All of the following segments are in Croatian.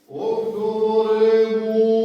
Odgovore mu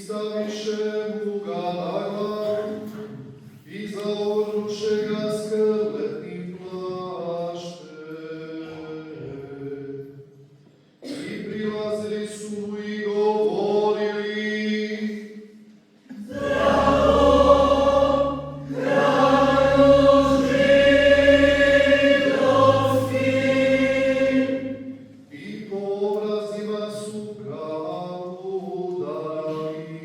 ставише му га на глав и заоруче га скрлетни плаште. И прилазили су му и говорили: и по образима су га ударали.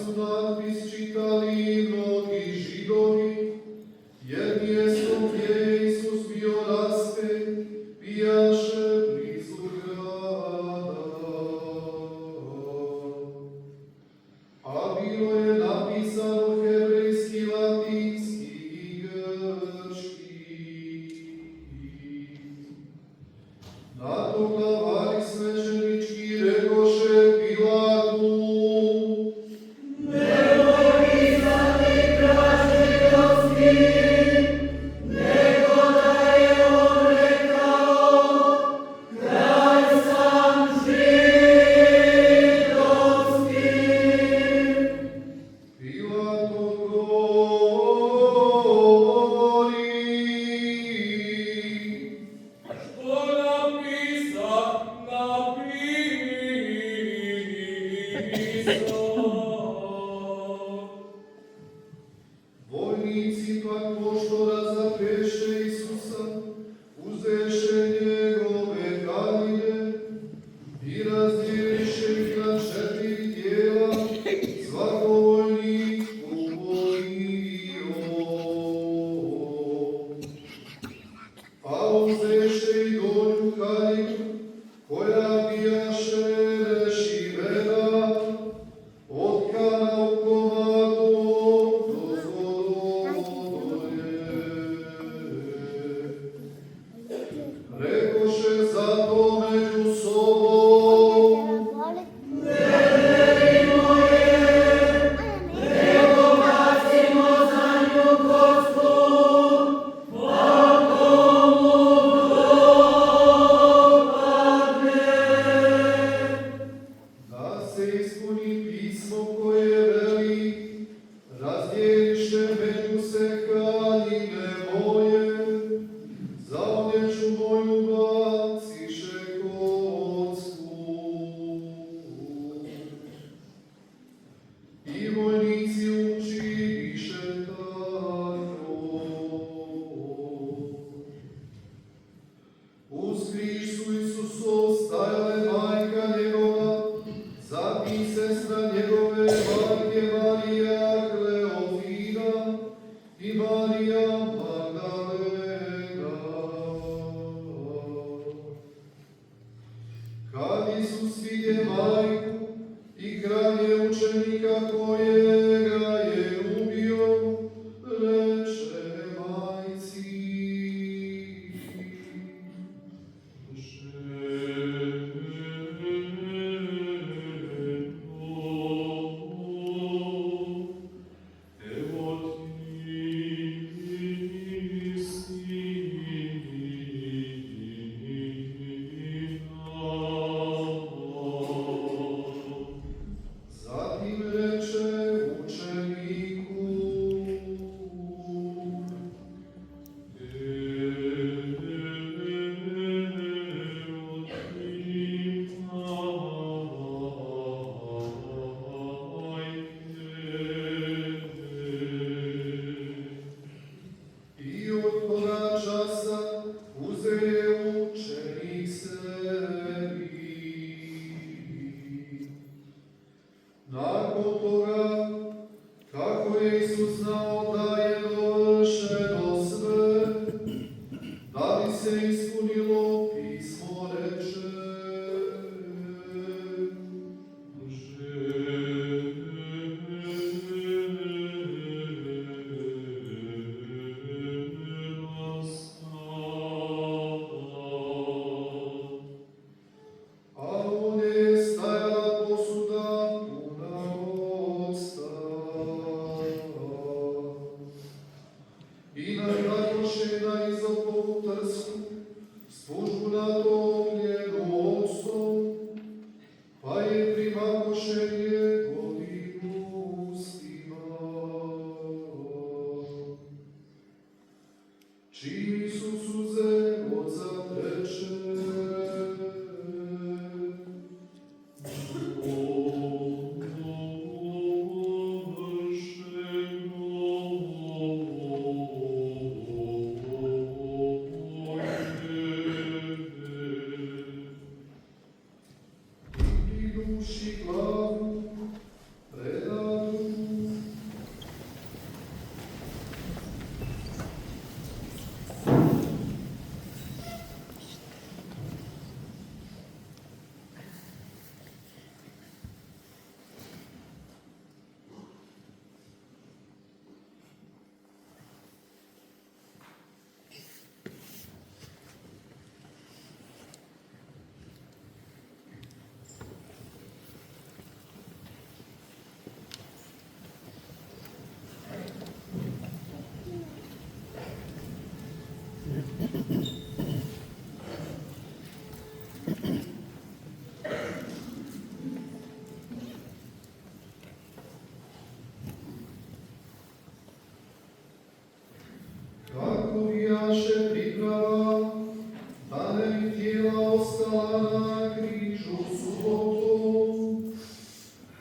su natpis čitali mnogi Židovi, jer mjestom gdje je Isus bio raspen, pijaše blizu grada. A bilo je napisano hebrejski, latinski i grčki. Na to glavari svećenički rekoše Pilatu: Vojnici pak pošto razapeše Isusa, uzeše njegove haljine i razdjeliše ih na 4 dijela, svako vojniku po dio. A uzeše i donju haljinu, koja bijaše rešivena, od kana u komadu do zvodolje. Rekoše zato među sobom: da se ispuni pismo koje veli: razdjeliše među se haljine moje, za odjeću moju baciše kocku. I vojnici učiniše tako. Uz križ su Isusov stajale majka njegova, zatim sestra njegove majke Marija Kleofina i Marija Magdalena. Kad Isus vidje majku i kralje učenika kojega je ubio, reče majci: zatim reče učeniku: i od toga časa uze je učenik sebi. Nakon toga, kako je Isus znao da je dovršeno sve, da bi se ispunilo pismo, reče: a ovdje je stajala posuda puna octa.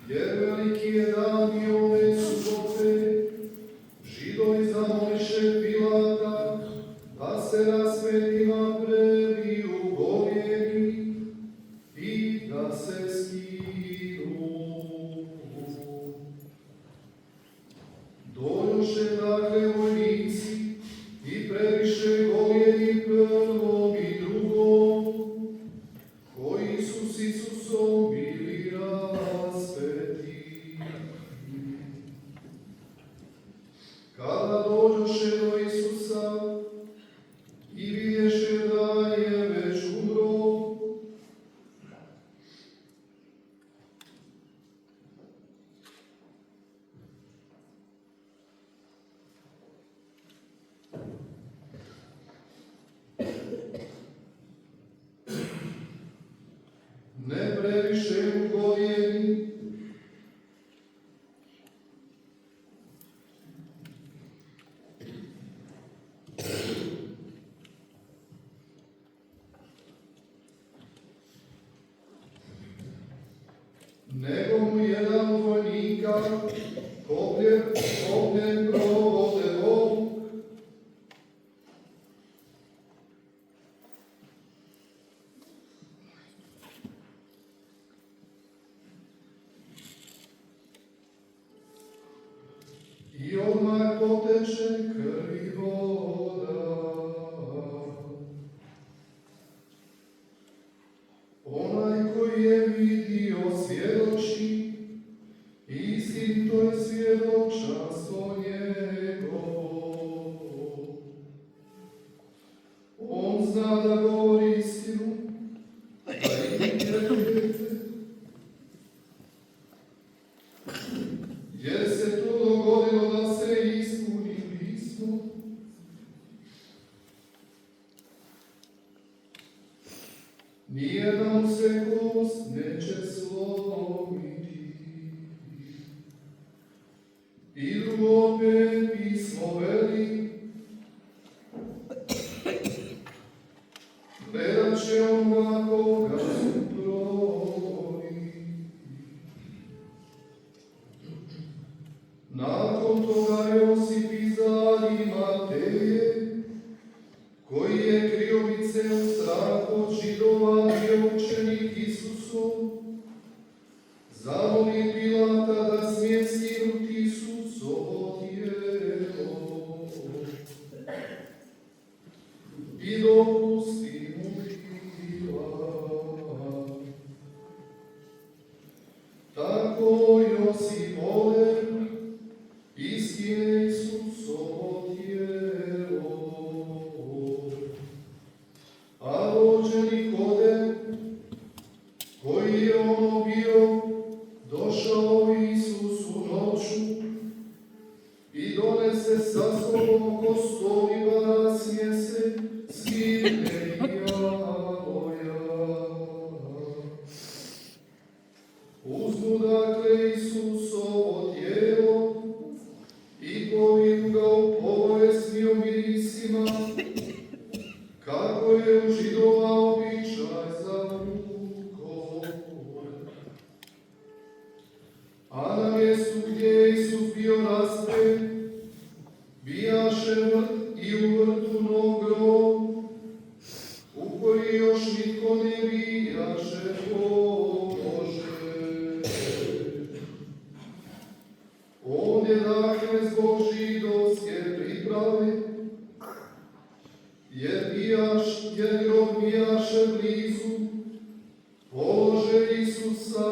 jer veliki je dan i ove subote, Židovi zamoliše Pilata, da se raspetima preliju gorjeni i da se skinu. Dojoše dakle vojnici i previše gorjeni prvom i drugom, koji su s Isusom bili raspeti. Kada dođoše do Isusa i vidješe da je već umro, ne previše ugojeni, nego mu jedan od vojnika kopljem provode vuk, i odmah poteče krv i voda. Onaj koji je vidio svjedoči, istinito je svjedočanstvo njegovo. On zna da govori istinu, da i vjerujete, jer se to dogodilo da se ispuni pismo. Nijedan mu se kost neće slomiti. I drugo opet pismo veli, gledat će onoga koga su progoni. Nakon toga Josip izadi Mateje, koji je kriovicem strah od Židova bio učenik Isusov, zamoli Pilata da smije skinuti Isusovo tijelo i dopusti mu Pilat. Tako Josip ode i skine Isusovo tijelo. A dođe Nikodem, koji je ono bio, došao Isusu noću i donese sa sobom oko 100 ribara smjese svinje i javoja. Uzmu dakle Isusovo tijelo i poviju ga u poboje s mirisima, kako je u Židova običaj za rukom. A na mjestu gdje je Isus bio raspet, bijaše vrt i u vrtu nov grob, u koji još nitko ne bijaše položen. On je dakle zbog židovske priprave, jer grob bijaše blizu, polože Isusa